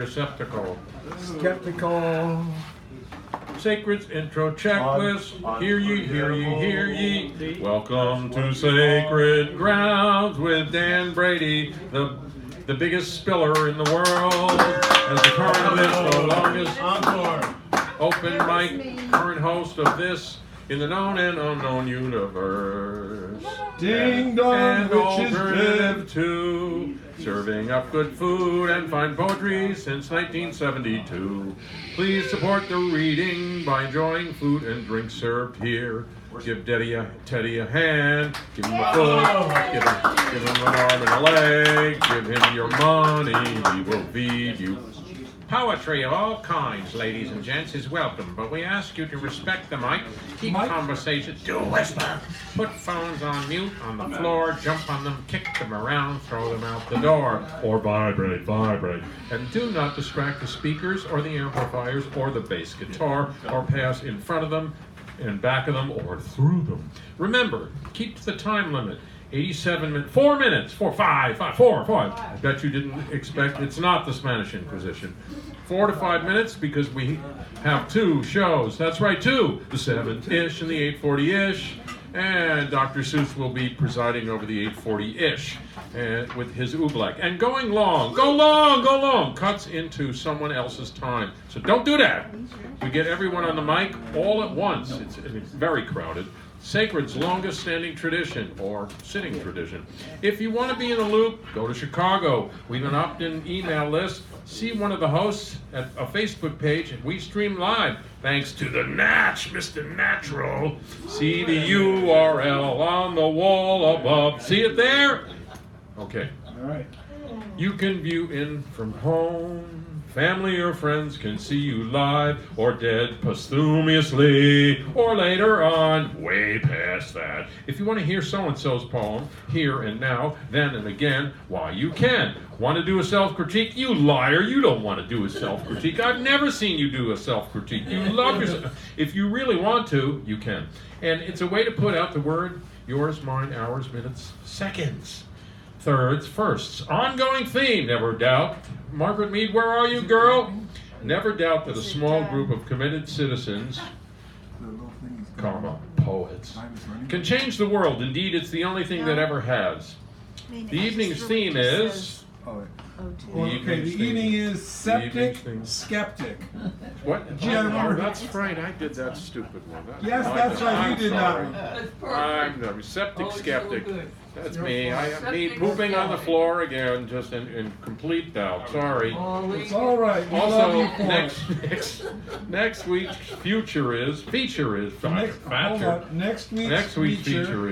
Receptacle. Skeptical. Sacred's intro checklist. Hear ye, hear ye, hear ye. Welcome to Sacred Grounds with Dan Brady, the biggest spiller in the world. As the current of this, the longest open mic current host of this in the known and unknown universe. Ding dong, And which is alternative good. to serving up good food and fine poetry since 1972. Please support the reading by enjoying food and drink served here. Give Teddy a hand, give him a foot, give him an arm and a leg, give him your money, he will feed you. Poetry of all kinds, ladies and gents, is welcome, but we ask you to respect the mic, keep conversations, do whisper, put phones on mute, on the floor, jump on them, kick them around, throw them out the door, or vibrate, and do not distract the speakers or the amplifiers or the bass guitar, or pass in front of them, and back of them, or through them. Remember, keep the time limit. 87 minutes, 4 minutes, 4. I bet you didn't expect, it's not the Spanish Inquisition. 4 to 5 minutes because we have 2 shows. That's right, 2. The 7-ish and the 8:40-ish. And Dr. Seuss will be presiding over the 8:40-ish with his oobleck. And going long, go long, cuts into someone else's time. So don't do that. We get everyone on the mic all at once. It's very crowded. Sacred's longest standing tradition, or sitting tradition. If you want to be in the loop, go to Chicago. We have an opt-in email list. See one of the hosts at a Facebook page, and we stream live. Thanks to the Natch, Mr. Natural. See the URL on the wall above. See it there? Okay. All right. You can view in from home. Family or friends can see you live or dead posthumously or later on, way past that. If you want to hear so-and-so's poem, here and now, then and again, why, you can. Want to do a self-critique? You liar, you don't want to do a self-critique. I've never seen you do a self-critique. You love yourself. If you really want to, you can. And it's a way to put out the word, yours, mine, ours, minutes, seconds. Thirds, firsts. Ongoing theme, never doubt. Margaret Mead, where are you, girl? Never doubt that a small group of committed citizens, poets, can change the world. Indeed, it's the only thing that ever has. The evening's theme is... The evening is septic, skeptic. What? Gee, I remember. That's right, I did that stupid one. Yes, that's right, you did that one. I'm septic skeptic. That's me. I am me pooping on the floor again, just in complete doubt. Sorry. It's all right. We Also, love you for it. next week's feature is Next week's feature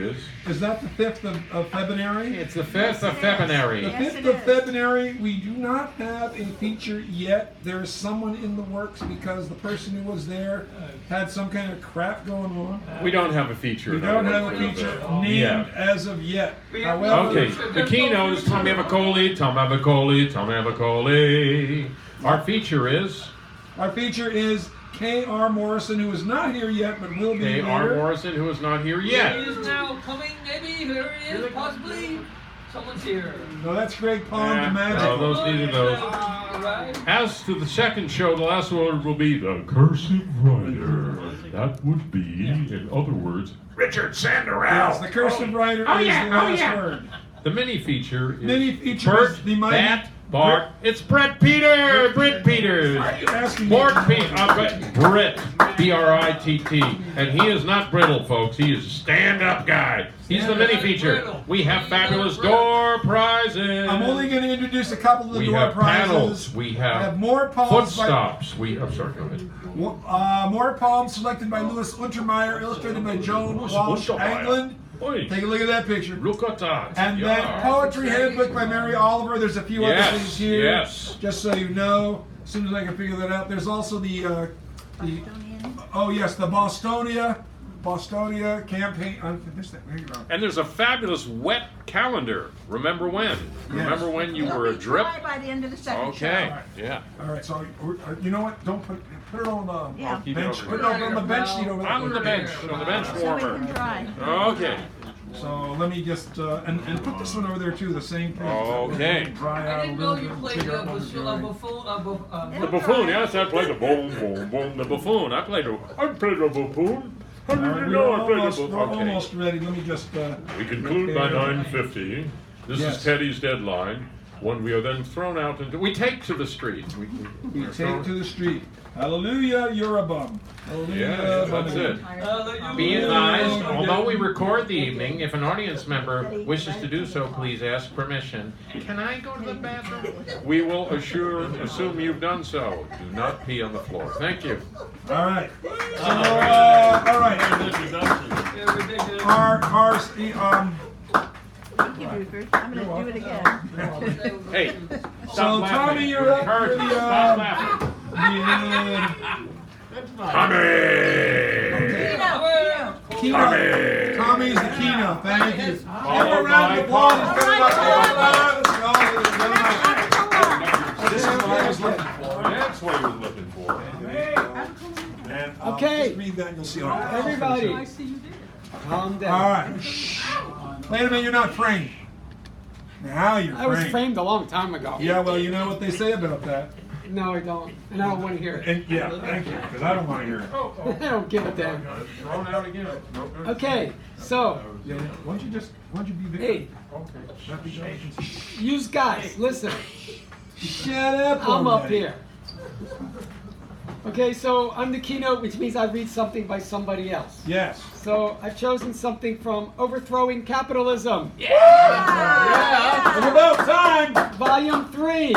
is that the 5th of February? It's the 5th of February. The 5th of February, we do not have a feature yet. There's someone in the works because the person who was there had some kind of crap going on. We don't have a feature. We don't have a feature named as of yet. However, Okay, the keynote is Tommy Avicoli. Our feature is K.R. Morrison, who is not here yet, but will be here. K.R. Morrison, who is not here yet. He is now coming, maybe. Here he is, possibly. Someone's here. No, that's Greg Pond, the magic. No, those needed those. As to the second show, the last word will be the cursive writer. That would be, in other words, Richard Sanderell. Yes, the cursive writer is the last word. The mini feature is Bert, the mighty Bart. It's Britt Peters. Britt Peters. Britt. B-R-I-T-T. And he is not brittle, folks. He is a stand-up guy. He's the mini feature. We have fabulous door prizes. I'm only going to introduce a couple of the door have prizes. Panels. We have more poems. Footstops. I'm sorry, go ahead. More poems selected by Louis Untermeyer, illustrated by Joan Walsh Anglin. Take a look at that picture. Look at that. And then Poetry Handbook by Mary Oliver. There's a few other things here. Yes. Just so you know, as soon as I can figure that out. There's also the Bostonia campaign. And there's a fabulous wet calendar. Remember when? Yes. Remember when you were a drip? By the end of the second show. Okay. Yeah. All right. So you know what? Don't put it on the bench. Put it on the bench sheet over there. On the bench. On the bench warmer. So we can try. Okay. So let me just and put this one over there too. The same thing. Okay. Dry I out a didn't know little you bit. played Figure the out what it's doing. The buffoon, yes, I played the boom, boom, boom. The buffoon, I played the buffoon. How All did right, you know I played the we're buffoon? Okay. almost ready. Let me just. We conclude by prepare. 9:50. This Yes. is Teddy's deadline. When we are then thrown out into, we take to the street. We take to the street. Hallelujah, you're a bum. Hallelujah, Yeah, that's it. Be advised, although we record the evening, if an audience member wishes to do so, please ask permission. Can I go to the bathroom? We will assume you've done so. Do not pee on the floor. Thank you. All right. So, all right. Thank you, Rupert. I'm going to do it again. Hey, So stop laughing. Tommy, you're up for the. Stop laughing. Tommy! Keynote. Tommy's the keynote. Thank you. Give a Followed round by of applause. Paul. Let's go. This is what I was looking for. That's what he was looking for. And, Okay. Just read that and you'll see. All right. Everybody, calm down. All right. Wait a minute, you're not framed. Now you're I was framed a long time ago. Yeah, well, you know what they say about that. No, I don't. And I don't want to hear it. And yeah, thank you, because I don't want to hear it. I don't give a damn. Thrown out again. Okay, so, Yeah, why don't you be there? hey, you guys, listen. Shut up. I'm up already. here. Okay, so I'm the keynote, which means I read something by somebody else. Yes. So I've chosen something from Overthrowing Capitalism, It's about time. Volume 3.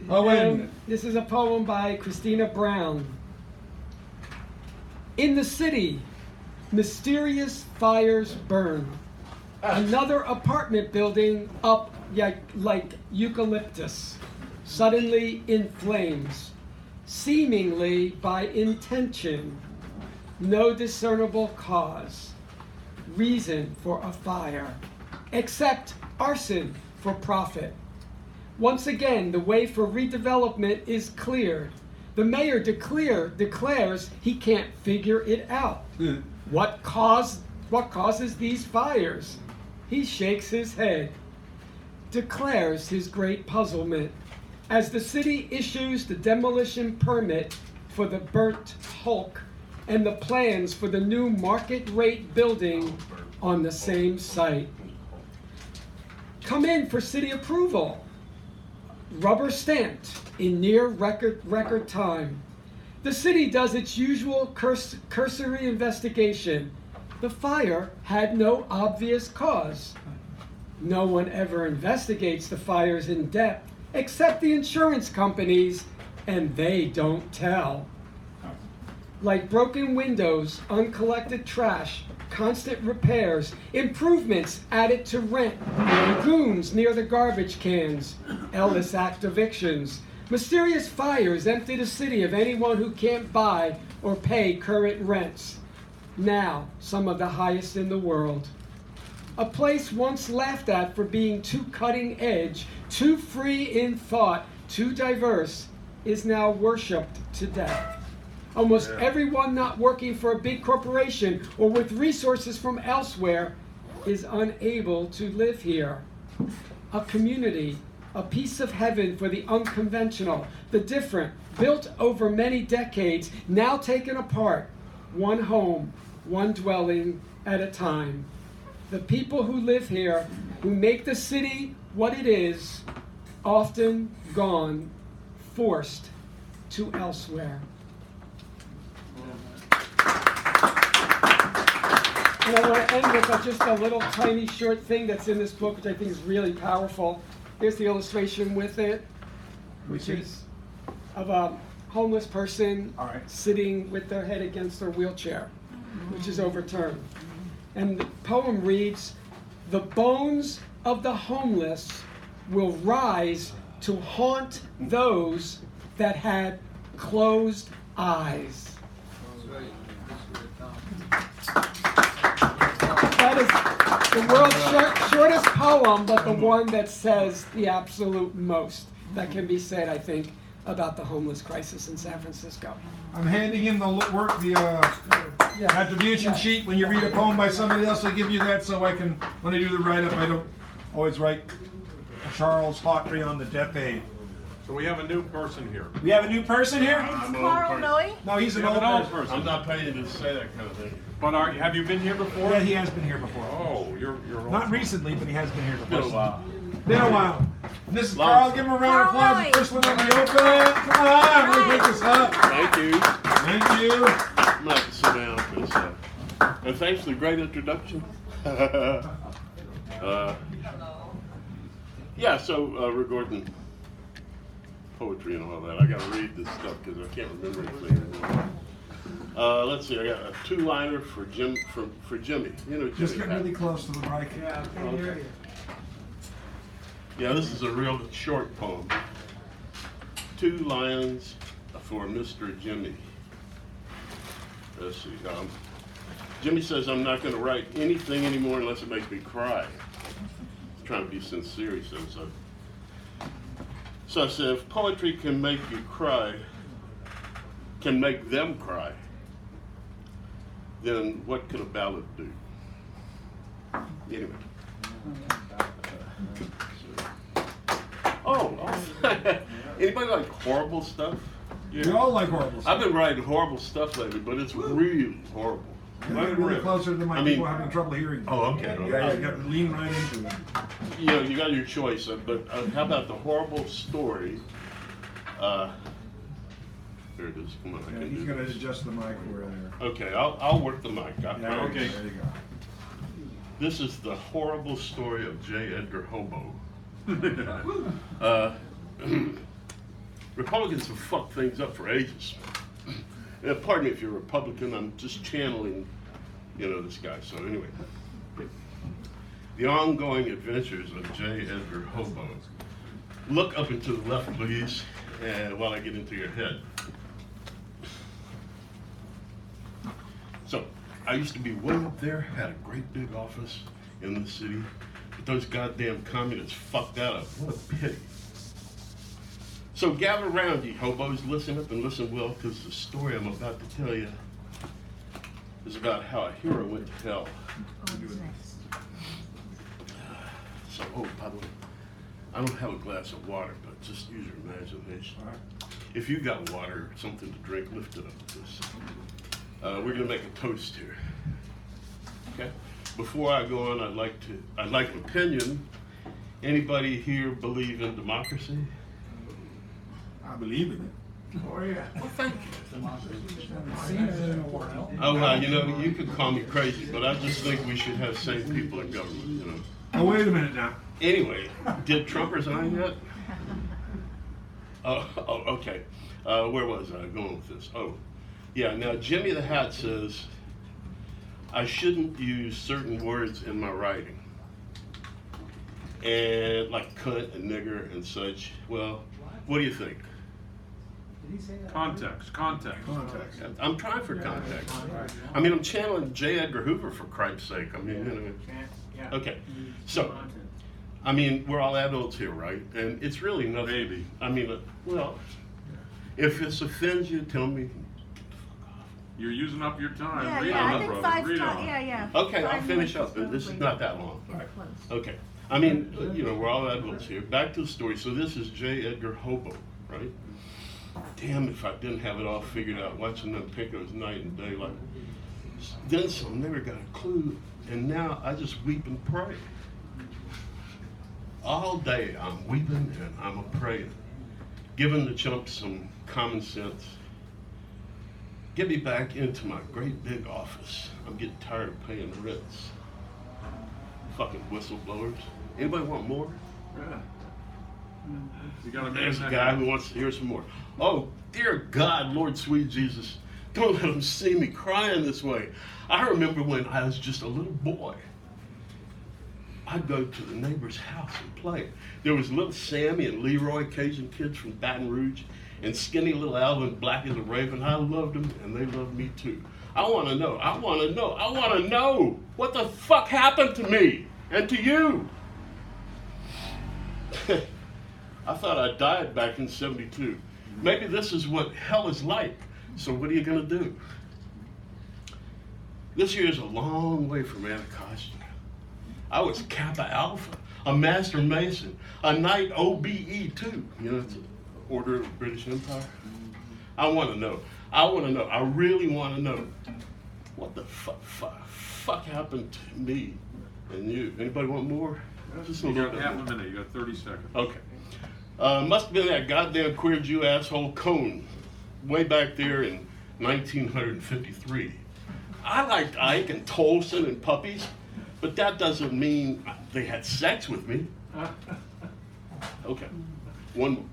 Oh, wait a And minute. this is a poem by Christina Brown. In the city, mysterious fires burn. Another apartment building up like eucalyptus, suddenly in flames, seemingly by intention. No discernible cause, reason for a fire, except arson for profit. Once again, the way for redevelopment is cleared. The mayor declares he can't figure it out. What causes these fires? He shakes his head, declares his great puzzlement, as the city issues the demolition permit for the burnt Hulk and the plans for the new market rate building on the same site. Come in for city approval. Rubber stamped in near record time. The city does its usual cursory investigation. The fire had no obvious cause. No one ever investigates the fires in depth, except the insurance companies, and they don't tell. Like broken windows, uncollected trash, constant repairs, improvements added to rent, goons near the garbage cans, Ellis Act evictions, mysterious fires empty the city of anyone who can't buy or pay current rents. Now, some of the highest in the world. A place once laughed at for being too cutting edge, too free in thought, too diverse, is now worshipped to death. Almost everyone not working for a big corporation or with resources from elsewhere is unable to live here. A community, a piece of heaven for the unconventional, the different, built over many decades, now taken apart, one home, one dwelling at a time. The people who live here, who make the city what it is, often gone, forced to elsewhere. And I want to end with just a little tiny short thing that's in this book, which I think is really powerful. Here's the illustration with it, which is of a homeless person sitting with their head against their wheelchair, which is overturned. And the poem reads, "The bones of the homeless will rise to haunt those that had closed eyes." That is the world's shortest poem, but the one that says the absolute most that can be said, I think, about the homeless crisis in San Francisco. I'm handing in the attribution sheet. When you read a poem by somebody else, I give you that so I can, when I do the write-up, I don't always write Charles Hawtrey on the death aid. So we have a new person here. We have a new person here? Carl Noe? No, he's an We have old an old person. I'm not paying you to say that kind of thing. But have you been here before? Yeah, he has been here before. Oh, you're old. Not recently, but he has been here It's been before. a while. Been a while. And this is Long Carl. time. Give him a round of Carl applause. Noe. The first one on the open. Come on, really pick this up. Thank you. Thank you. I'm gonna have to sit down for this. And thanks for the great introduction. Yeah, so regarding poetry and all that, I gotta read this stuff because I can't remember anything anymore. Let's see, I got a two-liner for Jimmy. You know, Just Jimmy get really close to the mic. Okay. Yeah, this is a real short poem. 2 lines for Mr. Jimmy. Let's see. Jimmy says, I'm not going to write anything anymore unless it makes me cry. He's trying to be sincere, he says. So I said, if poetry can make you cry, can make them cry, then what could a ballad do? Anyway. Oh, anybody like horrible stuff? We all like horrible stuff. I've been writing horrible stuff lately, but it's really horrible. Get really closer to the mic. I mean- People having trouble hearing. Oh, okay. Yeah, you got to lean right into it. You know, you got your choice, but how about the horrible story? There it is. Come on, I Yeah, can he's do going to this. adjust the mic for there. Okay, I'll work the mic. Yeah, Okay. There you go. This is the horrible story of J. Edgar Hobo. Republicans have fucked things up for ages. Pardon me if you're a Republican, I'm just channeling, this guy. So anyway, the ongoing adventures of J. Edgar Hobo. Look up and to the left, please, while I get into your head. So, I used to be way up there, had a great big office in the city, but those goddamn communists fucked that up. What a pity. So gather around, ye hobos, listen up and listen well, because the story I'm about to tell you is about how a hero went to hell. So, by the way, I don't have a glass of water, but just use your imagination. If you got water or something to drink, lift it up. We're gonna make a toast here. Okay? Before I go on, I'd like an opinion. Anybody here believe in democracy? I believe in it. Oh yeah. Well, thank you. Seen it in a while. Oh, well, you could call me crazy, but I just think we should have sane people in government, Oh, wait a minute now. Anyway, did Trump resign yet? Oh, okay. Where was I going with this? Oh, yeah, now Jimmy the Hat says, I shouldn't use certain words in my writing. And like cunt and nigger and such. Well, what do you think? Context. I'm trying for context. I mean, I'm channeling J. Edgar Hoover for Christ's sake. I mean, Okay, so, I mean, we're all adults here, right? And it's really nothing. Maybe. I mean, well, if this offends you, tell me. You're using up your time. Yeah, Read yeah, on, I think brother. 5 Read times, on. yeah. Okay, I'll 5 finish minutes up. This is probably not that long. getting close. Okay, I mean, we're all adults here. Back to the story. So this is J. Edgar Hobo, right? Damn if I didn't have it all figured out, watching them picos night and day. Like, then some never got a clue, and now I just weep and pray. All day I'm weeping and I'm a praying, giving the chump some common sense. Get me back into my great big office. I'm getting tired of paying the rents. Fucking whistleblowers. Anybody want more? You gotta There's a make guy who wants to hear some more. Oh, dear God, Lord sweet Jesus, don't let them see me crying this way. I remember when I was just a little boy. I'd go to the neighbor's house and play. There was little Sammy and Leroy, Cajun kids from Baton Rouge, and skinny little Alvin, black as a raven. I loved them, and they loved me too. I want to know, what the fuck happened to me and to you? I thought I died back in '72. Maybe this is what hell is like. So what are you going to do? This year is a long way from Anacostia. I was Kappa Alpha, a Master Mason, a Knight OBE too. You know, it's the Order of the British Empire. I want to know. I really want to know what the fuck happened to me and you. Anybody want more? Just a You little got bit half more. a minute. You got 30 seconds. Okay. Must have been that goddamn queer Jew asshole Cone way back there in 1953. I liked Ike and Tolson and puppies, but that doesn't mean they had sex with me. Okay. One more.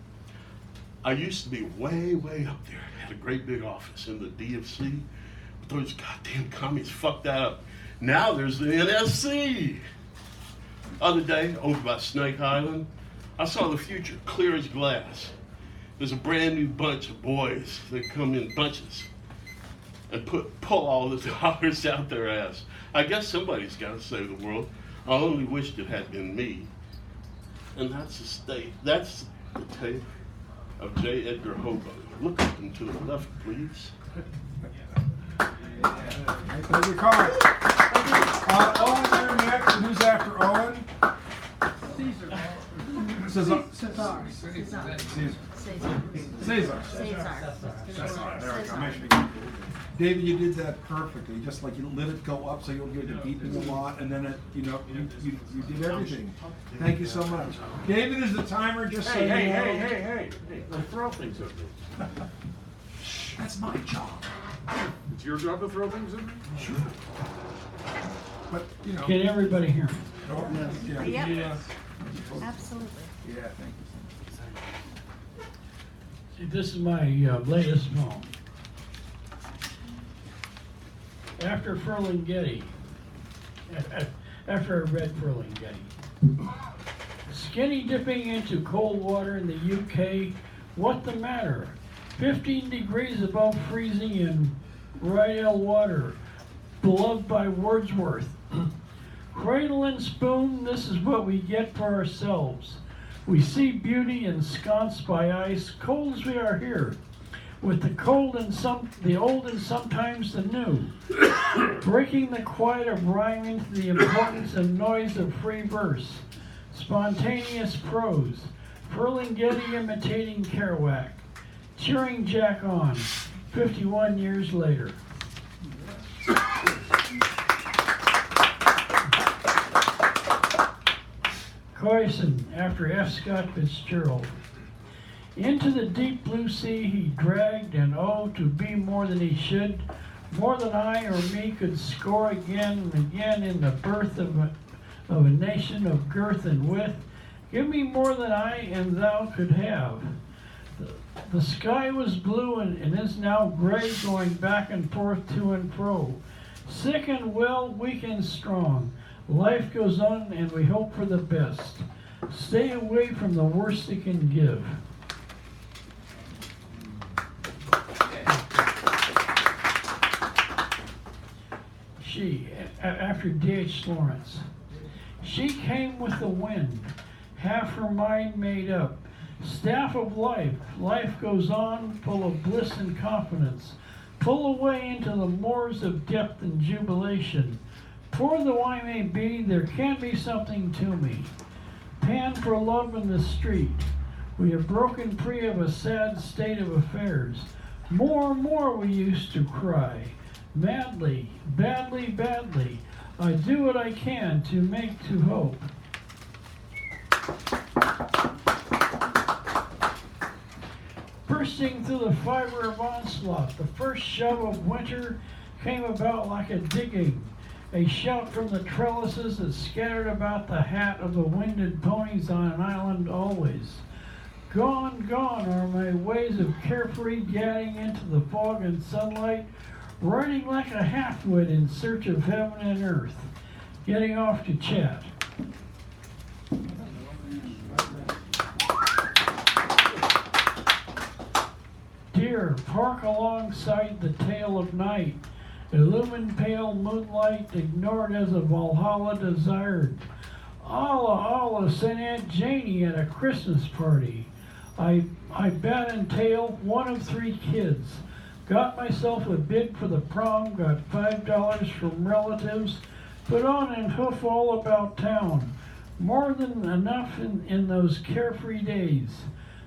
I used to be way up there. Had a great big office in the DFC. But those goddamn commies fucked that up. Now there's the NSC. Other day, over by Snake Island, I saw the future clear as glass. There's a brand new bunch of boys that come in bunches and pull all the dollars out their ass. I guess somebody's got to save the world. I only wished it had been me. And that's the tape of J. Edgar Hoover. Look up and to the left, please. There's your card. Owen there next. And who's after Owen? Cesar. There we go. Make sure you- David, you did that perfectly. Just like you let it go up so you'll get the beeping a lot, and then it, you did everything. Thank you so much. David is the timer. Just so you know. Hey! Don't throw things at me. That's my job. It's your job to throw things at me? Sure. But Can everybody hear me? yeah. Absolutely. Yeah, thank you. See, this is my latest poem. After Ferlinghetti, after I read Ferlinghetti, skinny dipping into cold water in the UK, what the matter? 15 degrees above freezing in Rydell water, beloved by Wordsworth. Cradle and spoon, this is what we get for ourselves. We see beauty ensconced by ice, cold as we are here, with the cold and the old and sometimes the new, breaking the quiet of rhyme into the importance and noise of free verse, spontaneous prose, Ferlinghetti imitating Kerouac, cheering Jack on, 51 years later. Coyson, after F. Scott Fitzgerald. Into the deep blue sea he dragged, and oh, to be more than he should, more than I or me could score again and again in the birth of a nation of girth and width. Give me more than I and thou could have. The sky was blue and is now gray, going back and forth to and fro. Sick and well, weak and strong. Life goes on and we hope for the best. Stay away from the worst it can give. She, after D.H. Lawrence. She came with the wind, half her mind made up. Staff of life, life goes on, full of bliss and confidence. Pull away into the moors of depth and jubilation. Poor though I may be, there can be something to me. Pan for love in the street. We have broken free of a sad state of affairs. More we used to cry. Madly, badly, badly. I do what I can to make to hope. Bursting through the fiber of onslaught, the first shove of winter came about like a digging. A shout from the trellises that scattered about the hat of the winded ponies on an island always. Gone are my ways of carefree gadding into the fog and sunlight, riding like a half-wit in search of heaven and earth, getting off to chat. Dear, park alongside the tail of night, illumined pale moonlight, ignored as a Valhalla desired. Allah, Allah, sent Aunt Janie at a Christmas party. I I bat and tail, one of 3 kids. Got myself a bid for the prom, got $5 from relatives, put on and hoof all about town. More than enough in those carefree days.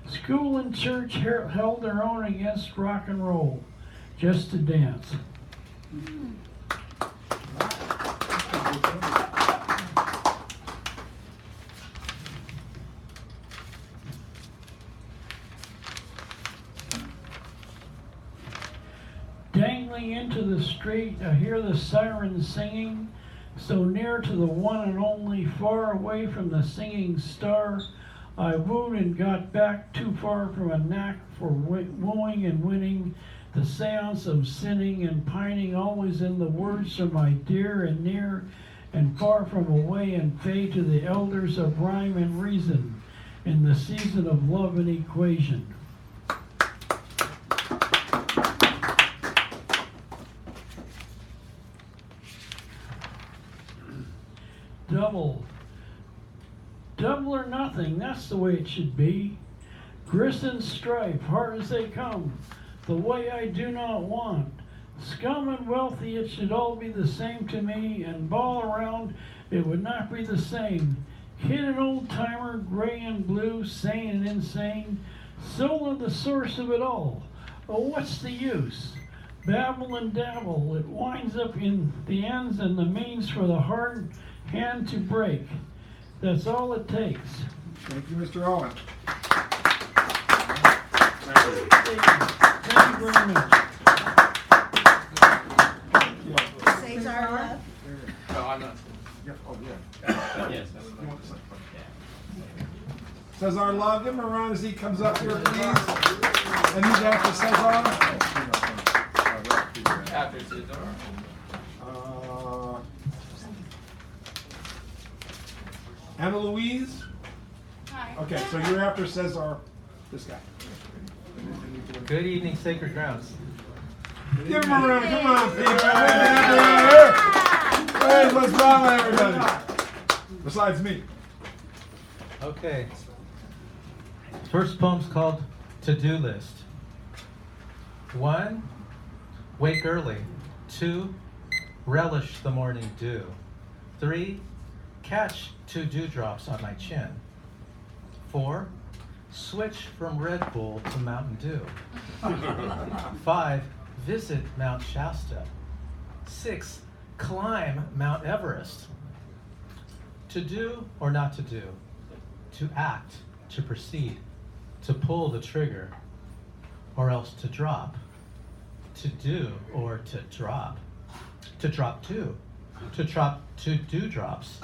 School and church held their own against rock and roll, just to dance. Dangling into the street, I hear the sirens singing, so near to the one and only, far away from the singing star. I wooed and got back too far from a knack for wooing and winning, the seance of sinning and pining, always in the words of my dear and near, and far from away and fade to the elders of rhyme and reason, in the season of love and equation. Double or nothing, that's the way it should be. Grist and strife, hard as they come, the way I do not want. Scum and wealthy, it should all be the same to me, and ball around, it would not be the same. Kid and old timer, gray and blue, sane and insane, soul of the source of it all. Oh, what's the use? Babble and dabble, it winds up in the ends and the means for the hard hand to break. That's all it takes. Thank you, Mr. Owen. Thank you very much. Cesar Love. No, I'm not. Yep. Oh, yeah. Yes. You want this one? Cesar Love, give him a round as he comes up here, please. And who's after Cesar? After Cesar. Anna Louise? Hi. Okay, so you're after Cesar, this guy. Good evening, Sacred Grounds. Give him a round, come on, people. Hey, what's wrong with everybody? Besides me. Okay. First poem's called To-Do List. 1, wake early. 2, relish the morning dew. 3, catch 2 dewdrops on my chin. 4, switch from Red Bull to Mountain Dew. 5, visit Mount Shasta. 6, climb Mount Everest. To do or not to do. To act, to proceed, to pull the trigger, or else to drop. To do or to drop. To drop 2. To drop 2 dewdrops.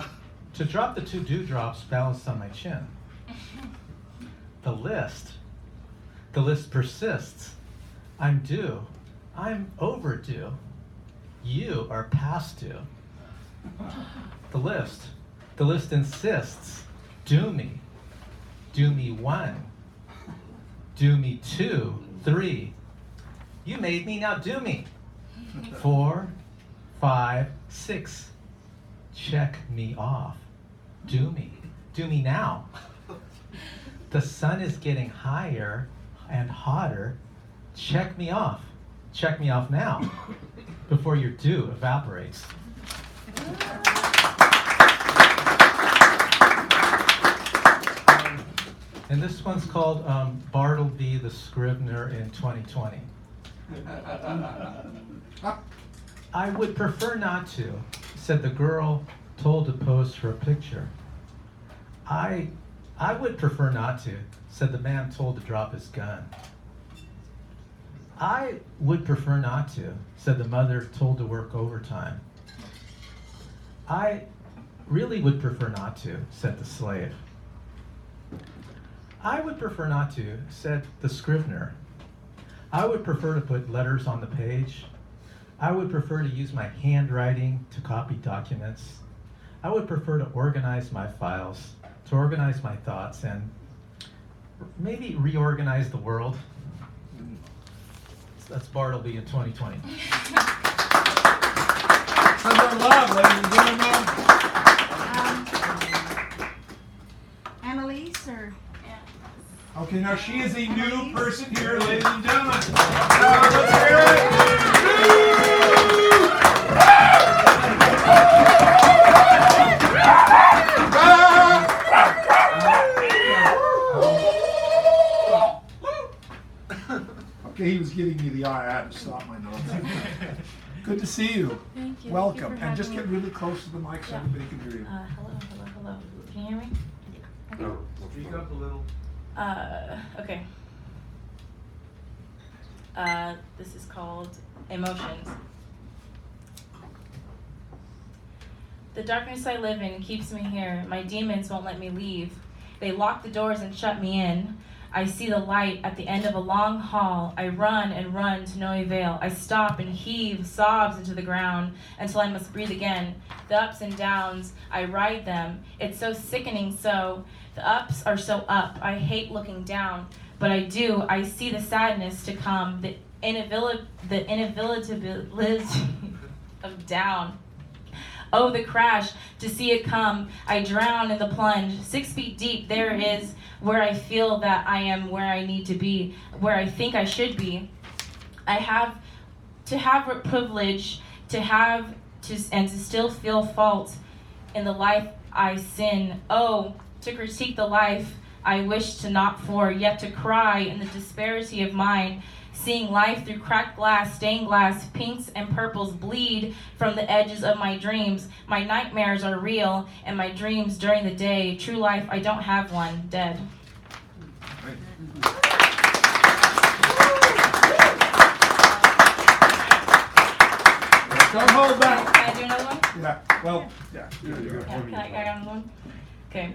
To drop the 2 dewdrops balanced on my chin. The list persists. I'm due. I'm overdue. You are past due. The list insists. Do me. Do me 1. Do me 2, 3. You made me, now do me. 4, 5, 6. Check me off. Do me. Do me now. The sun is getting higher and hotter. Check me off. Check me off now before your dew evaporates. And this one's called Bartleby the Scrivener in 2020. I would prefer not to, said the girl told to pose for a picture. I would prefer not to, said the man told to drop his gun. I would prefer not to, said the mother told to work overtime. I really would prefer not to, said the slave. I would prefer not to, said the scrivener. I would prefer to put letters on the page. I would prefer to use my handwriting to copy documents. I would prefer to organize my files, to organize my thoughts, and maybe reorganize the world. That's Bartleby in 2020. Cesar Love, ladies and gentlemen. Annalise or? Okay. Okay, now she is a new person here, ladies and gentlemen. Let's hear it. Okay, he was giving me the eye. I had to stop my nonsense. Good to see you. Thank you. Welcome. Thank you for And just having get me. really close to the mic so Yeah. everybody can hear you. Hello. Can you hear me? Speak up a little. Okay. This is called Emotions. The darkness I live in keeps me here. My demons won't let me leave. They lock the doors and shut me in. I see the light at the end of a long hall. I run and run to no avail. I stop and heave sobs into the ground until I must breathe again. The ups and downs, I ride them. It's so sickening so. The ups are so up. I hate looking down. But I do. I see the sadness to come. The inevitability of down. Oh, the crash, to see it come. I drown in the plunge. 6 feet deep, there is where I feel that I am where I need to be, where I think I should be. I have privilege and to still feel fault in the life I sin. Oh, to critique the life I wish to not for, yet to cry in the disparity of mine. Seeing life through cracked glass, stained glass, pinks and purples bleed from the edges of my dreams. My nightmares are real, and my dreams during the day. True life, I don't have one, dead. Don't hold back. Can I do another one? Yeah, well, yeah. Yeah, can I got another one? Okay,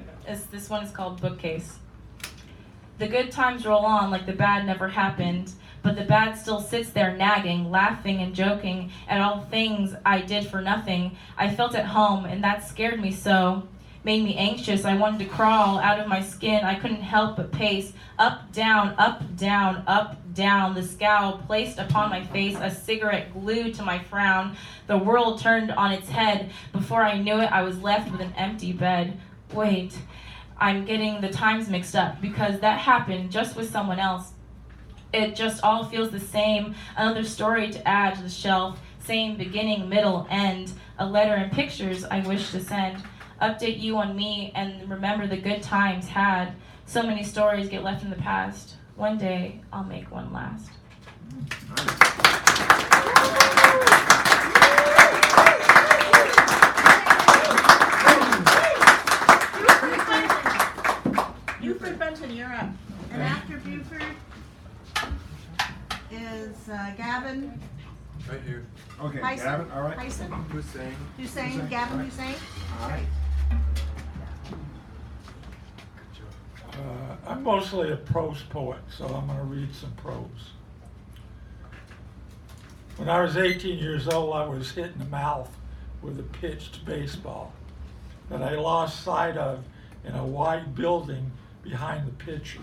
this one is called Bookcase. The good times roll on like the bad never happened, but the bad still sits there nagging, laughing and joking at all things I did for nothing. I felt at home, and that scared me so, made me anxious. I wanted to crawl out of my skin. I couldn't help but pace, up, down, up, down, up, down. The scowl placed upon my face, a cigarette glued to my frown. The world turned on its head. Before I knew it, I was left with an empty bed. Wait, I'm getting the times mixed up, because that happened just with someone else. It just all feels the same. Another story to add to the shelf. Same beginning, middle, end. A letter and pictures I wish to send. Update you on me and remember the good times had. So many stories get left in the past. One day, I'll make one last. Buford Benton, you're up. And after Buford is Gavin Right here. Okay, Hyson. Gavin, all right. Hyson. Hussein. Hussein. Gavin Right. Hussein. All right. I'm mostly a prose poet, so I'm going to read some prose. When I was 18 years old, I was hit in the mouth with a pitched baseball that I lost sight of in a white building behind the pitcher.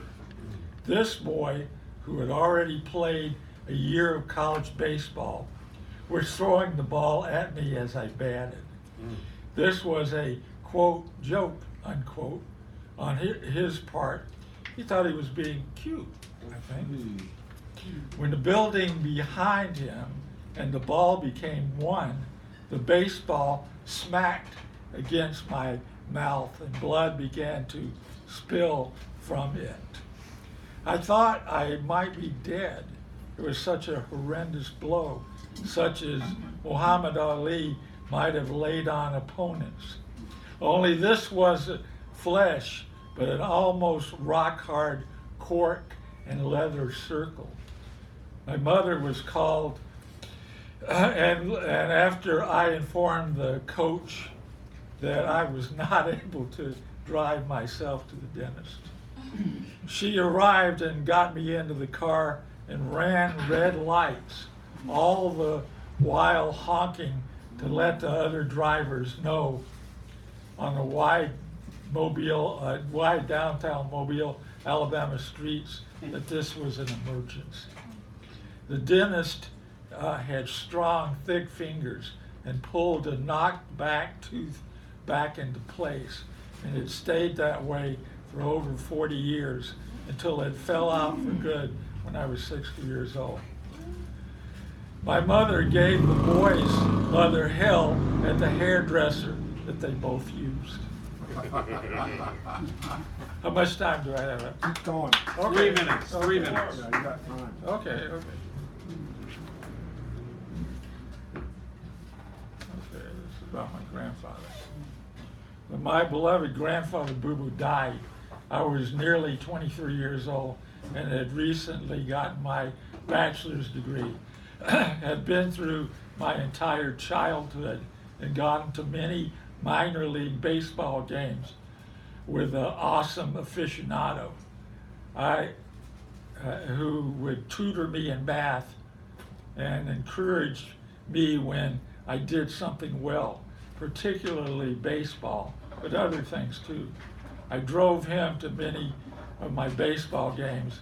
This boy, who had already played a year of college baseball, was throwing the ball at me as I batted. This was a, quote, joke, unquote, on his part. He thought he was being cute, I think. When the building behind him and the ball became one, the baseball smacked against my mouth and blood began to spill from it. I thought I might be dead. It was such a horrendous blow, such as Muhammad Ali might have laid on opponents. Only this wasn't flesh, but an almost rock-hard cork and leather circle. My mother was called, and after I informed the coach that I was not able to drive myself to the dentist, she arrived and got me into the car and ran red lights, all the while honking to let the other drivers know on the wide downtown Mobile, Alabama streets that this was an emergency. The dentist had strong, thick fingers and pulled a knocked back tooth back into place, and it stayed that way for over 40 years until it fell out for good when I was 60 years old. My mother gave the boys' mother hell at the hairdresser that they both used. How much time do I have? Keep going. Okay. 3 minutes. Okay. 3 minutes. Yeah, you got time. Okay, okay. Okay, this is about my grandfather. When my beloved grandfather Boo Boo died, I was nearly 23 years old and had recently gotten my bachelor's degree. Had been through my entire childhood and gone to many minor league baseball games with an awesome aficionado who would tutor me in math and encourage me when I did something well, particularly baseball, but other things too. I drove him to many of my baseball games,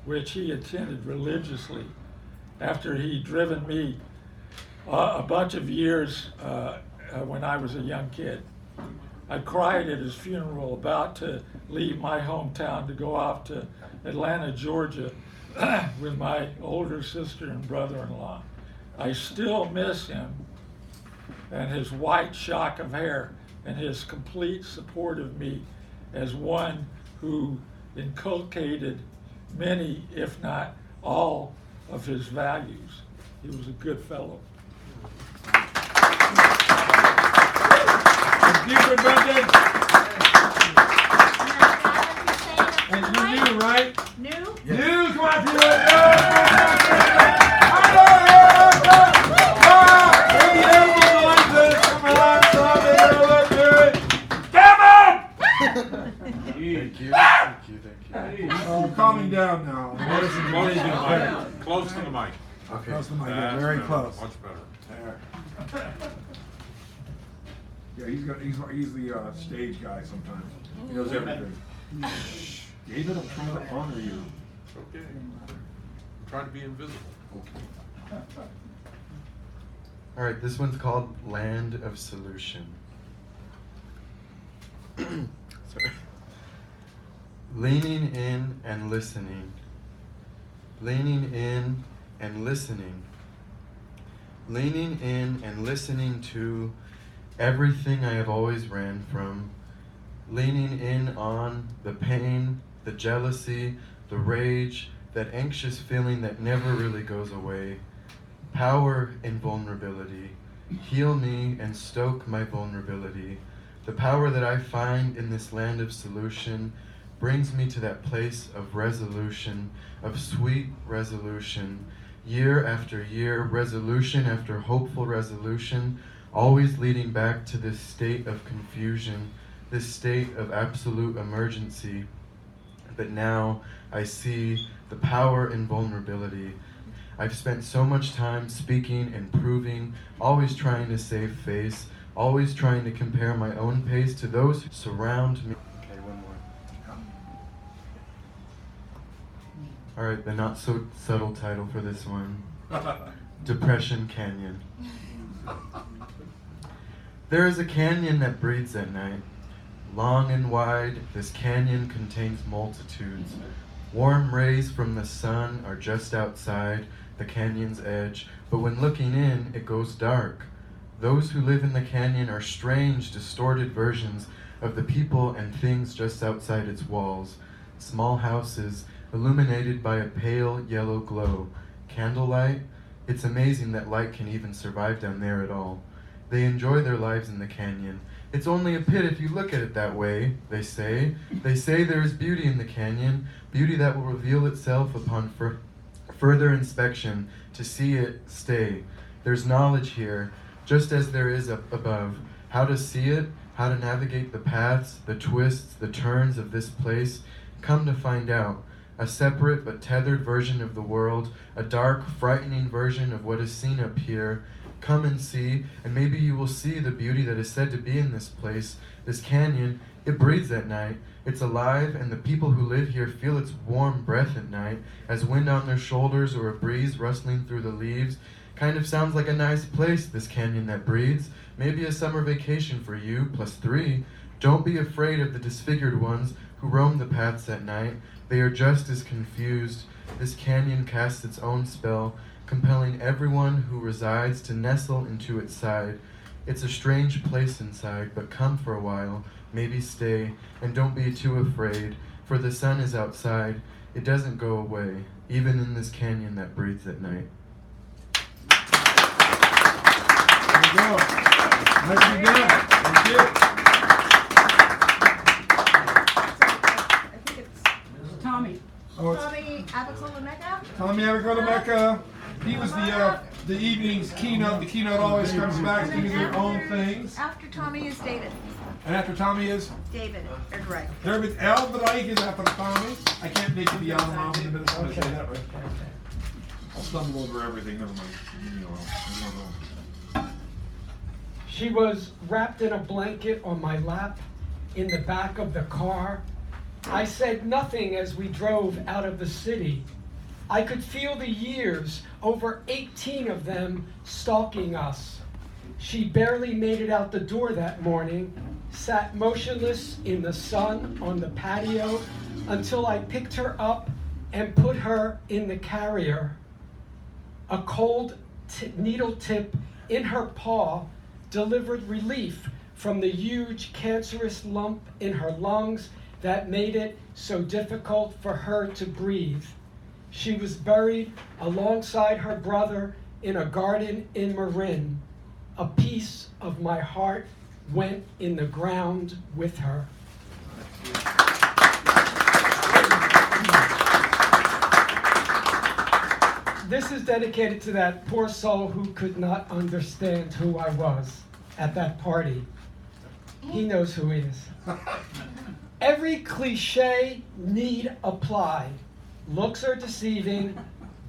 which he attended religiously after he'd driven me a bunch of years when I was a young kid. I cried at his funeral, about to leave my hometown to go off to Atlanta, Georgia with my older sister and brother-in-law. I still miss him and his white shock of hair and his complete support of me as one who inculcated many, if not all, of his values. He was a good fellow. Buford Benton. And you knew, right? New? New, come on, people. Thank you. Calming down now. Close to the mic. Close to the mic. Okay. Close to the mic, yeah, That's very better. close. Much better. There. Yeah, he's the stage guy sometimes. He knows everything. David, I'm trying to honor you. It's okay. I'm trying to be invisible. Okay. All right, this one's called Land of Solution. Sorry. Leaning in and listening. Leaning in and listening. Leaning in and listening to everything I have always ran from. Leaning in on the pain, the jealousy, the rage, that anxious feeling that never really goes away. Power in vulnerability. Heal me and stoke my vulnerability. The power that I find in this land of solution brings me to that place of resolution, of sweet resolution. Year after year, resolution after hopeful resolution, always leading back to this state of confusion, this state of absolute emergency. But now I see the power in vulnerability. I've spent so much time speaking and proving, always trying to save face, always trying to compare my own pace to those who surround me. Okay, one more. All right, the not so subtle title for this one. Depression Canyon. There is a canyon that breathes at night. Long and wide, this canyon contains multitudes. Warm rays from the sun are just outside the canyon's edge, but when looking in, it goes dark. Those who live in the canyon are strange, distorted versions of the people and things just outside its walls. Small houses, illuminated by a pale yellow glow. Candlelight? It's amazing that light can even survive down there at all. They enjoy their lives in the canyon. It's only a pit if you look at it that way, they say. They say there is beauty in the canyon, beauty that will reveal itself upon further inspection. To see it, stay. There's knowledge here, just as there is up above. How to see it, how to navigate the paths, the twists, the turns of this place. Come to find out. A separate but tethered version of the world, a dark, frightening version of what is seen up here. Come and see, and maybe you will see the beauty that is said to be in this place, this canyon. It breathes at night. It's alive, and the people who live here feel its warm breath at night, as wind on their shoulders or a breeze rustling through the leaves. Kind of sounds like a nice place, this canyon that breathes. Maybe a summer vacation for you, +3. Don't be afraid of the disfigured ones who roam the paths at night. They are just as confused. This canyon casts its own spell, compelling everyone who resides to nestle into its side. It's a strange place inside, but come for a while, maybe stay, and don't be too afraid, for the sun is outside. It doesn't go away, even in this canyon that breathes at night. There you go. Nicely done. Thank you. I think it's Tommy. Oh, it's Tommy Abacola-Mecca? Tommy Abacola-Mecca. He was the evening's keynote. The keynote always comes back to do their own things. After Tommy is David. And after Tommy is David, right. David Elbrecht is after Tommy. I can't make it the Alamo in a minute. I say that right. I'll stumble over everything. Never mind. Leave me alone. She was wrapped in a blanket on my lap in the back of the car. I said nothing as we drove out of the city. I could feel the years, over 18 of them, stalking us. She barely made it out the door that morning, sat motionless in the sun on the patio until I picked her up and put her in the carrier. A cold needle tip in her paw delivered relief from the huge cancerous lump in her lungs that made it so difficult for her to breathe. She was buried alongside her brother in a garden in Marin. A piece of my heart went in the ground with her. This is dedicated to that poor soul who could not understand who I was at that party. He knows who he is. Every cliche need apply. Looks are deceiving.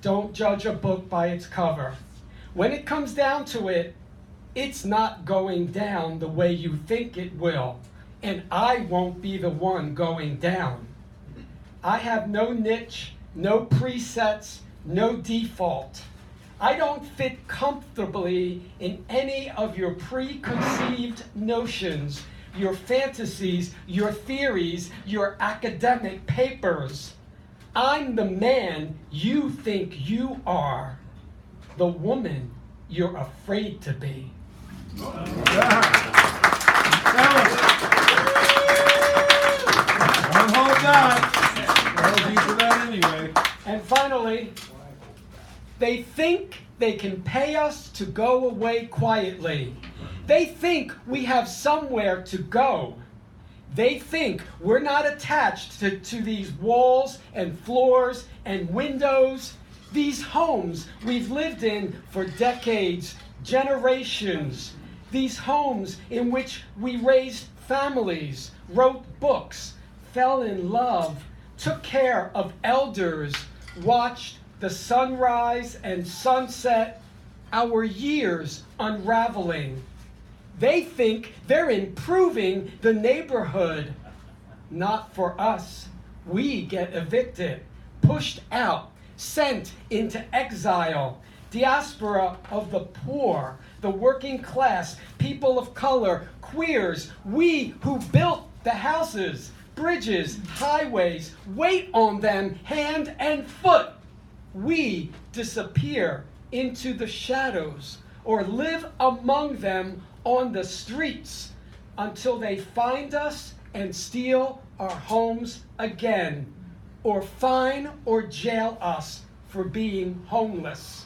Don't judge a book by its cover. When it comes down to it, it's not going down the way you think it will. And I won't be the one going down. I have no niche, no presets, no default. I don't fit comfortably in any of your preconceived notions, your fantasies, your theories, your academic papers. I'm the man you think you are, the woman you're afraid to be. Don't hold that. I'll use for that anyway. And finally, they think they can pay us to go away quietly. They think we have somewhere to go. They think we're not attached to these walls and floors and windows, these homes we've lived in for decades, generations, these homes in which we raised families, wrote books, fell in love, took care of elders, watched the sunrise and sunset, our years unraveling. They think they're improving the neighborhood. Not for us. We get evicted, pushed out, sent into exile. Diaspora of the poor, the working class, people of color, queers, we who built the houses, bridges, highways, wait on them hand and foot. We disappear into the shadows or live among them on the streets until they find us and steal our homes again, or fine or jail us for being homeless.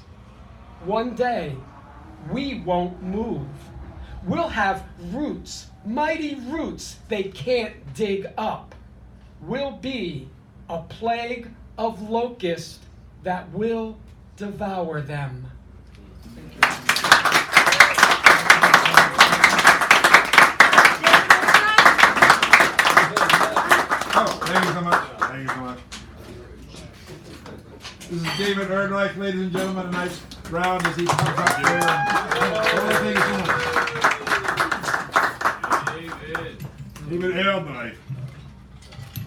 One day, we won't move. We'll have roots, mighty roots they can't dig up. We'll be a plague of locusts that will devour them. Thank you. Thank you so much. Thank you so much. This is David Erdreich, ladies and gentlemen. A nice round as he comes up there. Thank you so much. David Erdreich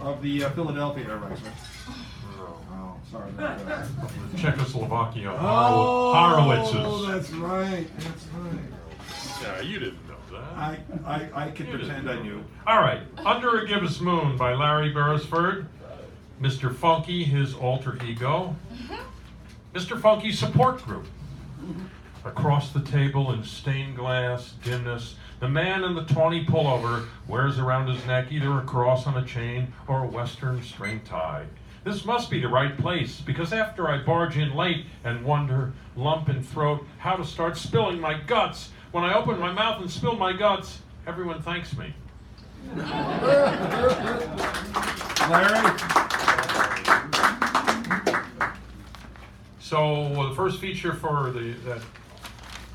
of the Philadelphia Erdreich, right? Oh, sorry about that. Czechoslovakia. Oh, Horowitzes. that's right. That's right. Yeah, you didn't know that. I can pretend I knew. All right. Under a Gibbous Moon by Larry Beresford. Mr. Funky, his alter ego. Mr. Funky support group. Across the table in stained glass dimness, the man in the tawny pullover wears around his neck either a cross on a chain or a western string tie. This must be the right place, because after I barge in late and wonder, lump in throat, how to start spilling my guts, when I open my mouth and spill my guts, everyone thanks me. Larry? So the first feature for that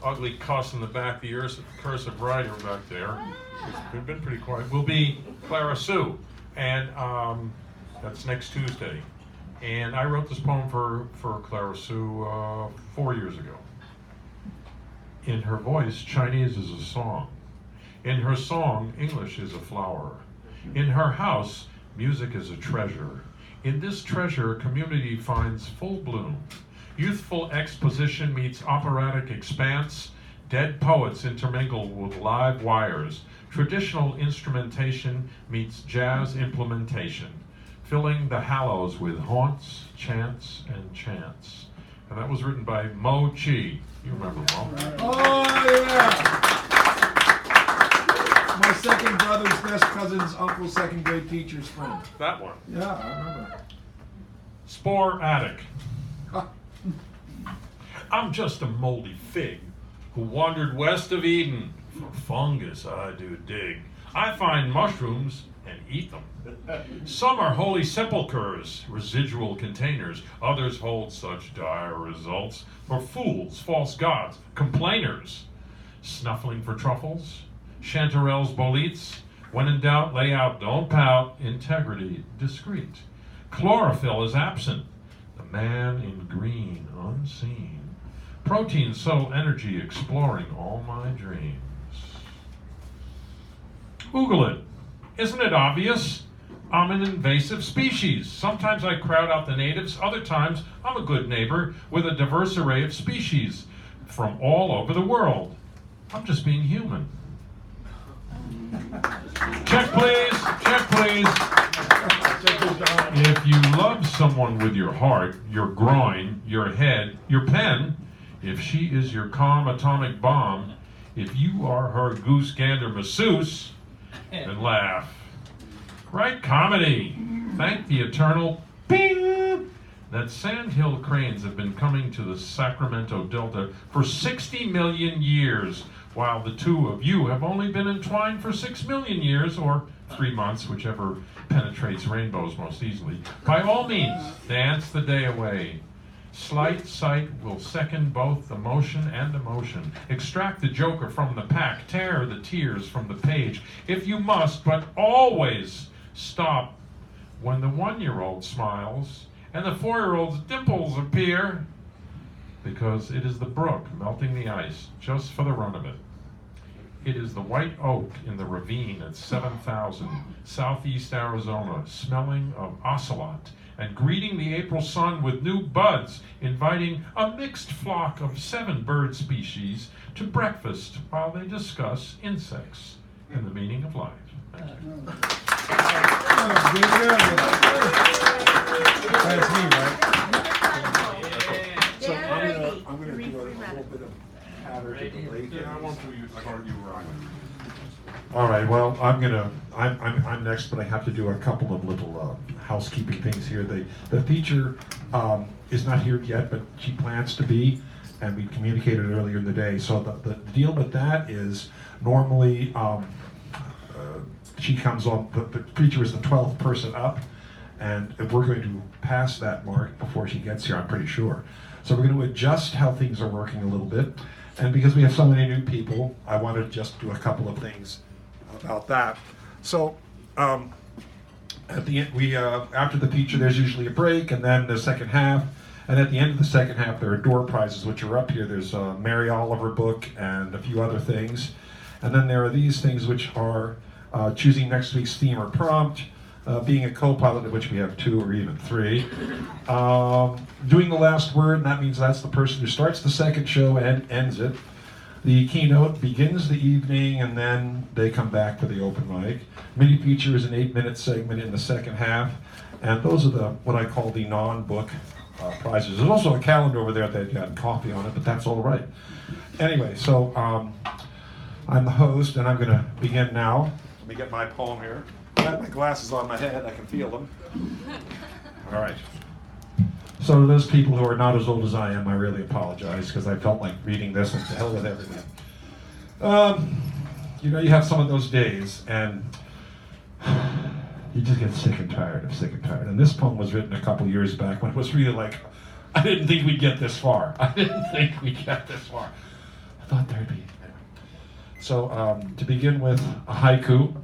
ugly cuss in the back, the cursive writer back there, it's been pretty quiet, will be Clara Sue. And that's next Tuesday. And I wrote this poem for Clara Sue 4 years ago. In her voice, Chinese is a song. In her song, English is a flower. In her house, music is a treasure. In this treasure, community finds full bloom. Youthful exposition meets operatic expanse. Dead poets intermingle with live wires. Traditional instrumentation meets jazz implementation, filling the hallows with haunts, chants, and chants. And that was written by Mo Chi. You remember Mo? Oh, yeah! My second brother's best cousin's uncle's second grade teacher's friend. That one. Yeah, I remember. Spore Attic. I'm just a moldy fig who wandered west of Eden. For fungus I do dig. I find mushrooms and eat them. Some are holy sepulchres, residual containers. Others hold such dire results for fools, false gods, complainers. Snuffling for truffles, chanterelles, boletes. When in doubt, lay out, don't pout. Integrity, discreet. Chlorophyll is absent. The man in green, unseen. Protein, subtle energy, exploring all my dreams. Google it. Isn't it obvious? I'm an invasive species. Sometimes I crowd out the natives. Other times, I'm a good neighbor with a diverse array of species from all over the world. I'm just being human. Check, please. Check, please. If you love someone with your heart, your groin, your head, your pen, if she is your calm atomic bomb, if you are her goose gander masseuse, then laugh. Write comedy. Thank the eternal bing that sandhill cranes have been coming to the Sacramento Delta for 60 million years, while the two of you have only been entwined for 6 million years, or 3 months, whichever penetrates rainbows most easily. By all means, dance the day away. Slight sight will second both the motion and emotion. Extract the joker from the pack, tear the tears from the page, if you must, but always stop when the 1-year-old smiles and the 4-year-old's dimples appear, because it is the brook melting the ice just for the run of it. It is the white oak in the ravine at 7,000, southeast Arizona, smelling of ocelot and greeting the April sun with new buds, inviting a mixed flock of 7 bird species to breakfast while they discuss insects and the meaning of life. Thank you. That's me, right? So Yeah, I'm Brady. gonna do a Read little bit of pattern to the lake. Yeah, I want you where I went. All right. Well, I'm next, but I have to do a couple of little housekeeping things here. The teacher is not here yet, but she plans to be, and we communicated earlier in the day. So the deal with that is normally she comes on. The preacher is the 12th person up, and we're going to pass that mark before she gets here. I'm pretty sure. So we're going to adjust how things are working a little bit, and because we have so many new people, I want to just do a couple of things about that. So at the end, after the feature, there's usually a break, and then the second half. And at the end of the second half, there are door prizes, which are up here. There's a Mary Oliver book and a few other things. And then there are these things, which are choosing next week's theme or prompt, being a co-pilot, of which we have 2 or even 3. Doing the last word, and that means that's the person who starts the second show and ends it. The keynote begins the evening, and then they come back for the open mic. Mini feature is an 8-minute segment in the second half, And those are what I call the non-book prizes. There's also a calendar over there that had coffee on it, but that's all right. Anyway, so I'm the host, and I'm going to begin now. Let me get my poem here. I have my glasses on my head. I can feel them. All right. So to those people who are not as old as I am, I really apologize, because I felt like reading this, and to hell with everything. You have some of those days, and you just get sick and tired. And this poem was written a couple years back when it was really like, I didn't think we'd get this far. I thought there'd be. So to begin with, a haiku.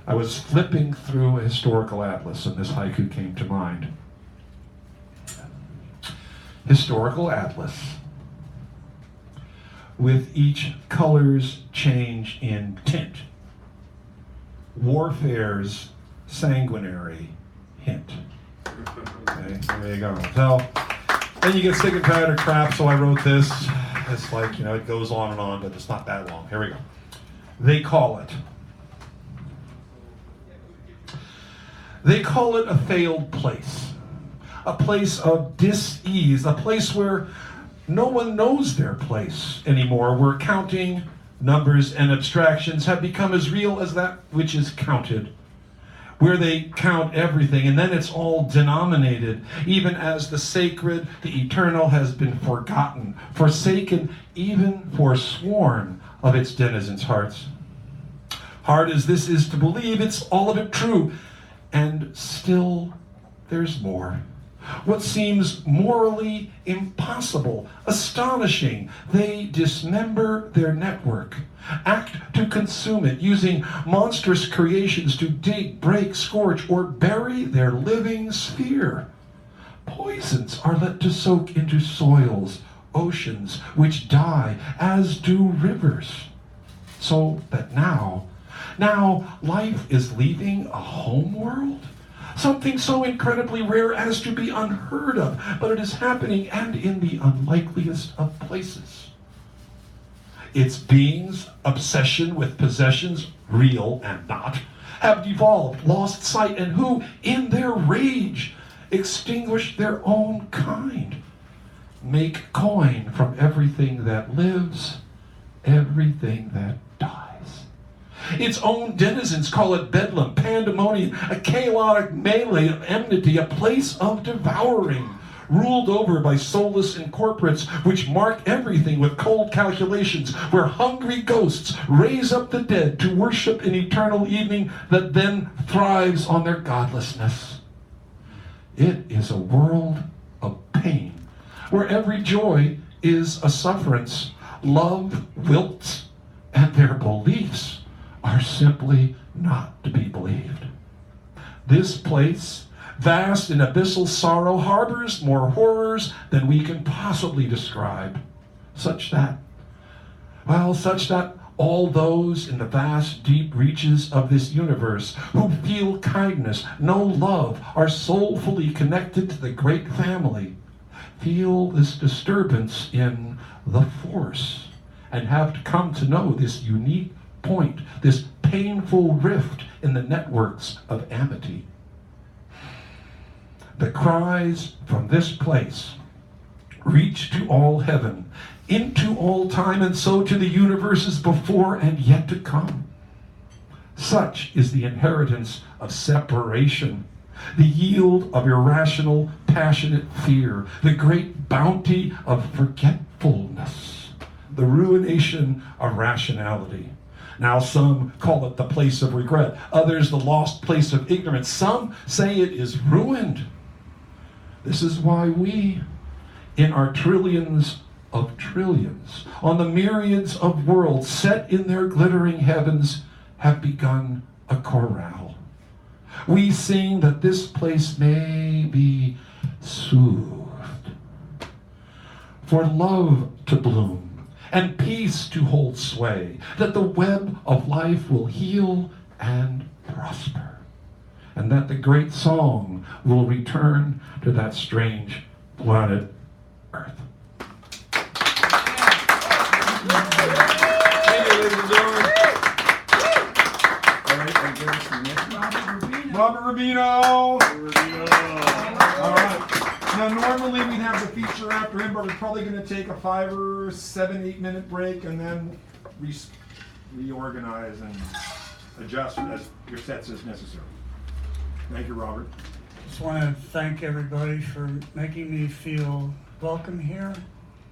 I was flipping through a historical atlas, and this haiku came to mind. Historical atlas. With each color's change in tint. Warfare's sanguinary hint. Okay, there you go. So, then you get sick and tired of crap, so I wrote this. It's like, it goes on and on, but it's not that long. Here we go. They call it a failed place. A place of dis-ease. A place where no one knows their place anymore, where counting, numbers, and abstractions have become as real as that which is counted, where they count everything, and then it's all denominated, even as the sacred, the eternal has been forgotten, forsaken, even forsworn of its denizens' hearts. Hard as this is to believe, it's all of it true, and still there's more. What seems morally impossible, astonishing, they dismember their network, act to consume it, using monstrous creations to dig, break, scorch, or bury their living sphere. Poisons are let to soak into soils, oceans, which die, as do rivers. So that now life is leaving a home world? Something so incredibly rare as to be unheard of, but it is happening, and in the unlikeliest of places. Its being's obsession with possessions, real and not, have devolved, lost sight, and who, in their rage, extinguish their own kind, make coin from everything that lives, everything that dies. Its own denizens call it bedlam, pandemonium, a chaotic melee of enmity, a place of devouring, ruled over by soulless incorporates which mark everything with cold calculations, where hungry ghosts raise up the dead to worship an eternal evening that then thrives on their godlessness. It is a world of pain, where every joy is a sufferance, love wilts, and their beliefs are simply not to be believed. This place, vast in abyssal sorrow, harbors more horrors than we can possibly describe, such that all those in the vast deep reaches of this universe who feel kindness, know love, are soulfully connected to the great family, feel this disturbance in the force, and have to come to know this unique point, this painful rift in the networks of amity. The cries from this place reach to all heaven, into all time, and so to the universes before and yet to come. Such is the inheritance of separation, the yield of irrational, passionate fear, the great bounty of forgetfulness, the ruination of rationality. Now some call it the place of regret, others the lost place of ignorance. Some say it is ruined. This is why we, in our trillions of trillions, on the myriads of worlds set in their glittering heavens, have begun a chorale. We sing that this place may be soothed, for love to bloom, and peace to hold sway, that the web of life will heal and prosper, and that the great song will return to that strange planet Earth. All right, I guess the next Robert Rubino. All right. Now, normally we'd have the feature after him, but we're probably going to take a 5 or 7, 8 minute break and then reorganize and adjust as your sets as necessary. Thank you, Robert. Just want to thank everybody for making me feel welcome here,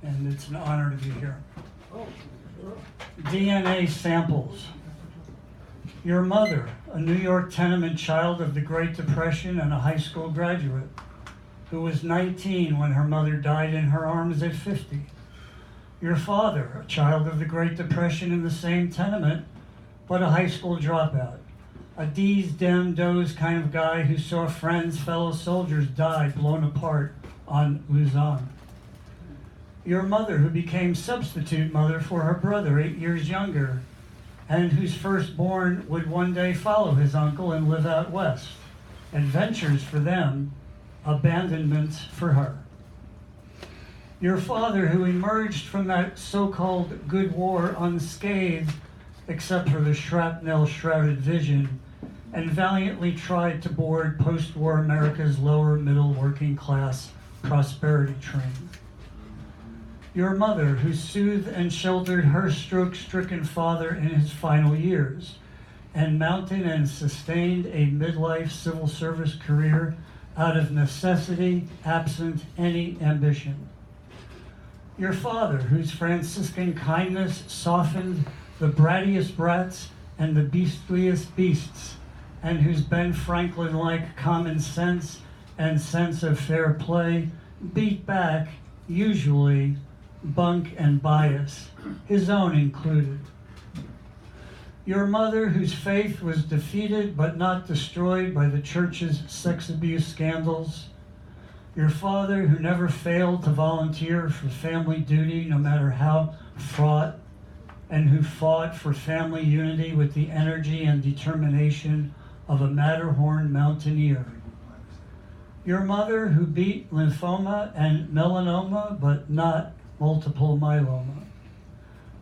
and it's an honor to be here. DNA samples. Your mother, a New York tenement child of the Great Depression and a high school graduate, who was 19 when her mother died in her arms at 50. Your father, a child of the Great Depression in the same tenement, but a high school dropout. A D's, dem, does kind of guy who saw friends, fellow soldiers die blown apart on Luzon. Your mother, who became substitute mother for her brother 8 years younger, and whose firstborn would one day follow his uncle and live out west. Adventures for them, abandonments for her. Your father, who emerged from that so-called good war unscathed, except for the shrapnel-shrouded vision, and valiantly tried to board post-war America's lower middle working class prosperity train. Your mother, who soothed and sheltered her stroke-stricken father in his final years, and mounted and sustained a midlife civil service career out of necessity, absent any ambition. Your father, whose Franciscan kindness softened the brattiest brats and the beastliest beasts, and whose Ben Franklin-like common sense and sense of fair play beat back, usually, bunk and bias, his own included. Your mother, whose faith was defeated but not destroyed by the church's sex abuse scandals. Your father, who never failed to volunteer for family duty, no matter how fraught, and who fought for family unity with the energy and determination of a Matterhorn mountaineer. Your mother, who beat lymphoma and melanoma, but not multiple myeloma.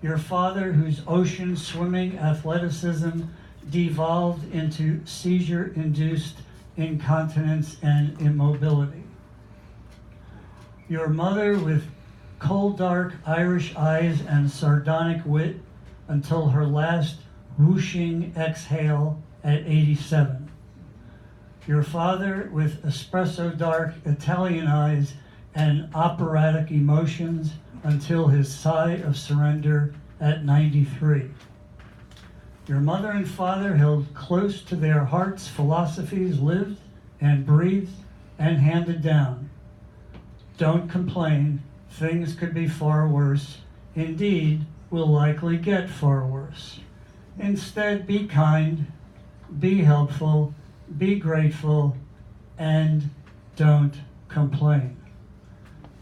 Your father, whose ocean swimming athleticism devolved into seizure-induced incontinence and immobility. Your mother, with cold, dark Irish eyes and sardonic wit until her last whooshing exhale at 87. Your father, with espresso dark Italian eyes and operatic emotions until his sigh of surrender at 93. Your mother and father held close to their hearts philosophies lived and breathed and handed down. Don't complain, things could be far worse. Indeed, will likely get far worse. Instead, be kind, be helpful, be grateful, and don't complain.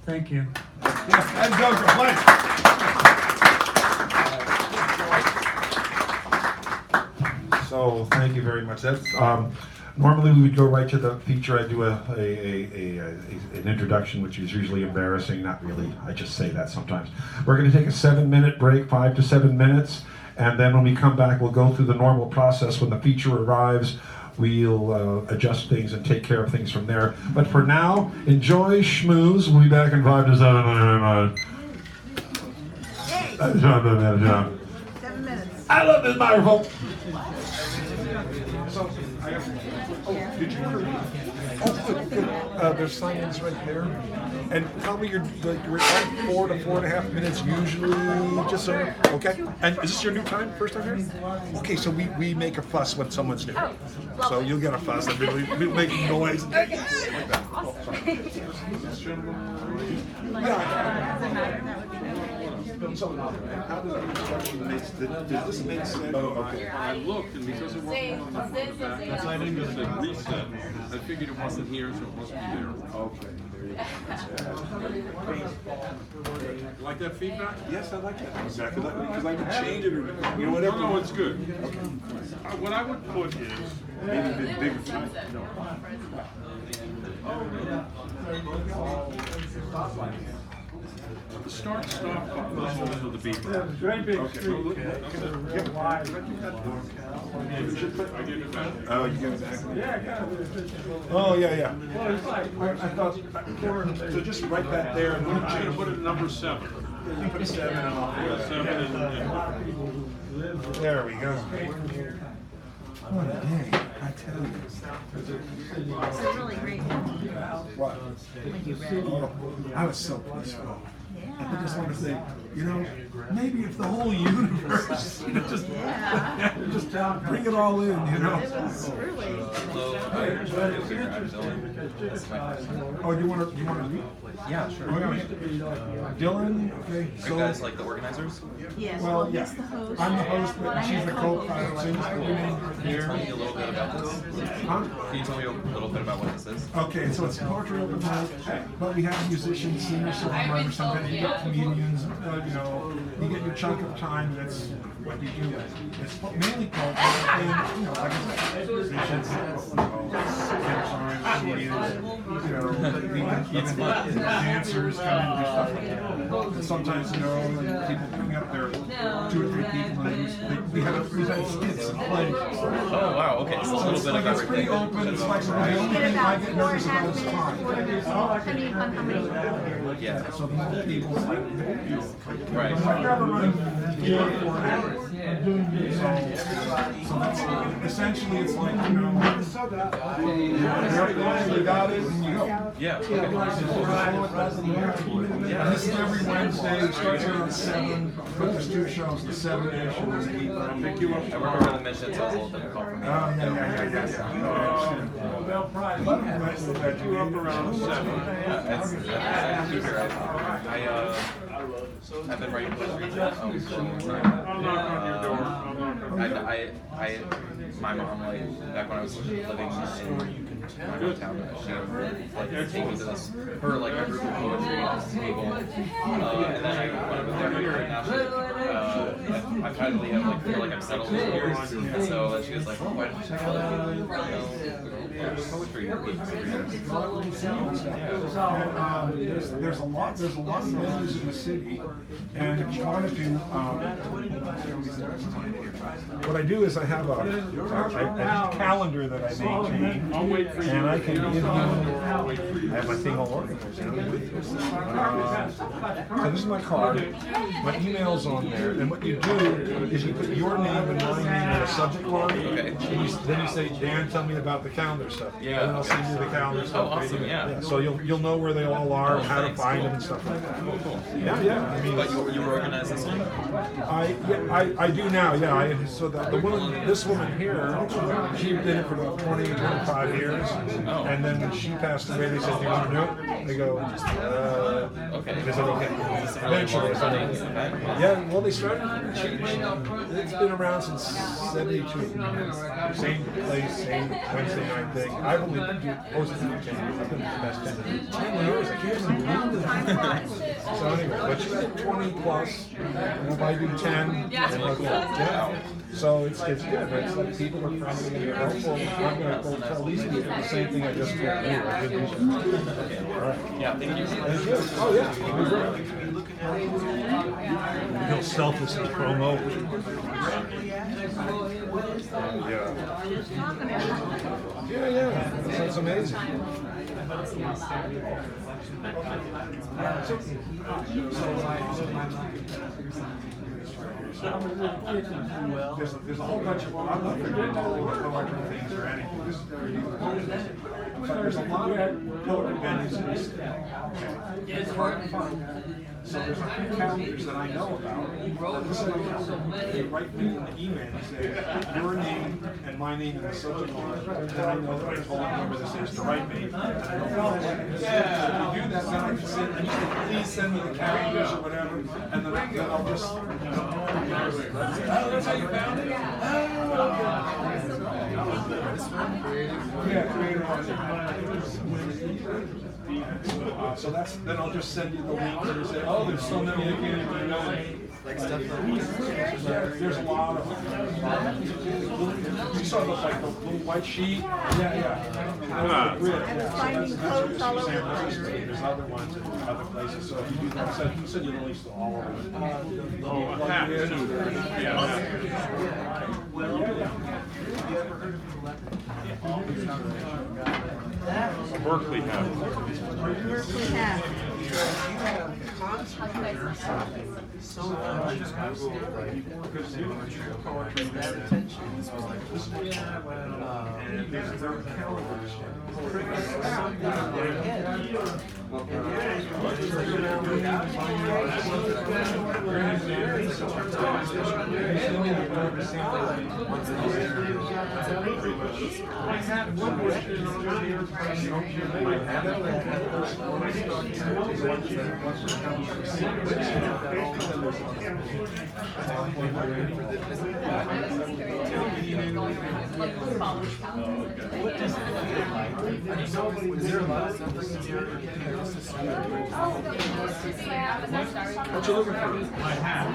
Thank you. And don't complain. So thank you very much. That's normally we would go right to the feature. I do an introduction, which is usually embarrassing. Not really. I just say that sometimes. We're going to take a 7-minute break, 5 to 7 minutes, and then when we come back, we'll go through the normal process. When the feature arrives, we'll adjust things and take care of things from there. But for now, enjoy schmooze. We'll be back in 5 to 7 minutes. 7 minutes. I love this microphone. So, did you hear? Oh, good. There's sign-ins right there. And tell me you're like 4 to 4.5 minutes usually, just so, okay? And is this your new time, first time here? Okay, so we make a fuss when someone's new. So you'll get a fuss and we'll make noise. Like that. Oh, sorry. So, how does the instruction make, does this make sense? Oh, okay. I looked, and because it wasn't on the front of that, it said reset. I figured it wasn't here, so it must be there. Okay, there you go. Like that feedback? Yes, I like that. Exactly, because I can change it or, you know, whatever. No, it's good. Okay. What I would put is, Maybe a bit bigger. The start stop buttons over the beep. Very big street. Wide. I give it back. Oh, you give it back? Yeah, kind of. Oh, yeah. Well, it's like, I thought, so just write that there and I'm gonna put it at number 7. you put 7 and all. 7 and There we go. What a day, I tell you. It's a really great book What? when you read it. Oh, I was so peaceful. I just want to say, maybe if the whole universe, just, Yeah. just bring it all in, It was really. Oh, you want to read? Yeah, sure. Dylan, okay, Are you so. guys like the organizers? Yes, Well, well, yeah. he's the host. I'm the host, but she's the co-pilot, so you just put your name Can you tell me a little bit about this? Huh? Can you tell me a little bit about what this is? Okay, so it's poetry open mic, but we have musicians, singers, songwriters, sometimes you get comedians, you get your chunk of time, that's what you do. It's mainly poetry, and, like I said, musicians, comedians, even dancers come in and do stuff like that. And sometimes, people bring up their 2 or 3 people, and we've had skits and plays. Oh wow, okay, so a little bit of It's pretty everything. open, it's like the only thing I get nervous about is time. Yeah. So most people like, Right. I've never run 4 hours. So that's essentially it's like, you got it and you go. Yeah. And this is every Wednesday, it starts around 7, but there's 2 shows, the 7-ish and there's 8. I remember the mission, so it was a little bit of confirmation. Nobel Prize. You up around 7. Yeah, I keep here. I've been writing poetry for a long time. I'll knock on your door. I'll knock on your door. My mom, like, back when I was living in my hometown, she like take me to this, her like a group of poetry people, and then I went over there and now I've had to like feel like I'm settled here, and so then she was like, oh, why don't you check out poetry? There's a lot of venues in the city, and if you wanted to, what I do is I have a calendar that I maintain, I'll wait for you. and I can give you, I'll wait for you. I have my thing all organized, so this is my card, my email's on there, and what you do is you put your name and my name in a subject line, Okay. then you say, Dan, tell me about the calendar stuff. Yeah. And then I'll send you the calendar stuff. Oh, awesome, yeah. So you'll know where they all are, and how to Thanks. find them and stuff like that. Cool. Yeah, I mean, But you organize this one? I do now, yeah. So the woman, this woman here, she did it for about 20, 25 years. Oh. And then when she passed away, they said, do you want to do it? They go, okay. They said, okay. Eventually. Yeah, well, they started, it's been around since 72. Same place, same Wednesday night thing. I've only hosted it 10 years. I've been the best 10 years. I can't even believe it. So anyway, but she's at 20 plus, and if I do 10, yeah. So it's good. It's like people are friendly and they're helpful. I'm going to tell these people the same thing I just told you. I did these. All right. Yeah, thank you. Thank you. Oh yeah. Real selfless promo. Yeah. That's amazing. There's a whole bunch of, I'm not forgetting all the poetry things or anything. This is very but there's a lot of poetry venues in this city. It's hard to find. So there's a few calendars that I know about. This is my calendar. They write me in the email and say your name and my name in the subject line. Then I know that I told whoever this is to write me. And I know, if you do that, then I can send, and you can please send me the calendars or whatever, and then I'll just. Oh, that's how you found it? Yeah, creator so then I'll just send you the link and you say, oh, there's so many I can't even know. Like stuff There's a lot of them. You saw the like the little white sheet? Yeah. And finding clothes all over the place. There's other ones in other places, so if you do that, you said you released all of them. Oh, a hat too. Yeah. A Berkeley hat. Berkeley hat. What you looking for? My hat.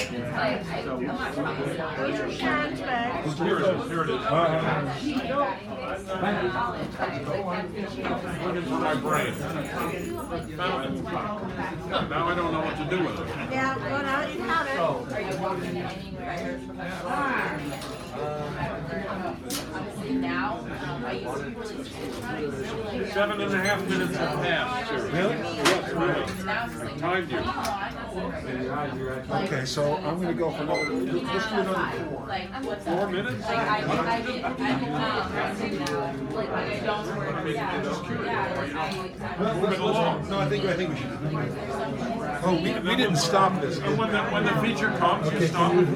Here it is. Here it is. Looking for my brain. Found it. Now I don't know what to do with it. Yeah, well, now you have it. Now, 7.5 minutes have passed, sir. Really? Yes, really. I timed you. Okay, so I'm gonna go for another, let's do another 4. 4 minutes? Move it along. No, I think we should. Oh, we didn't stop this. And when the feature comes, you stop it.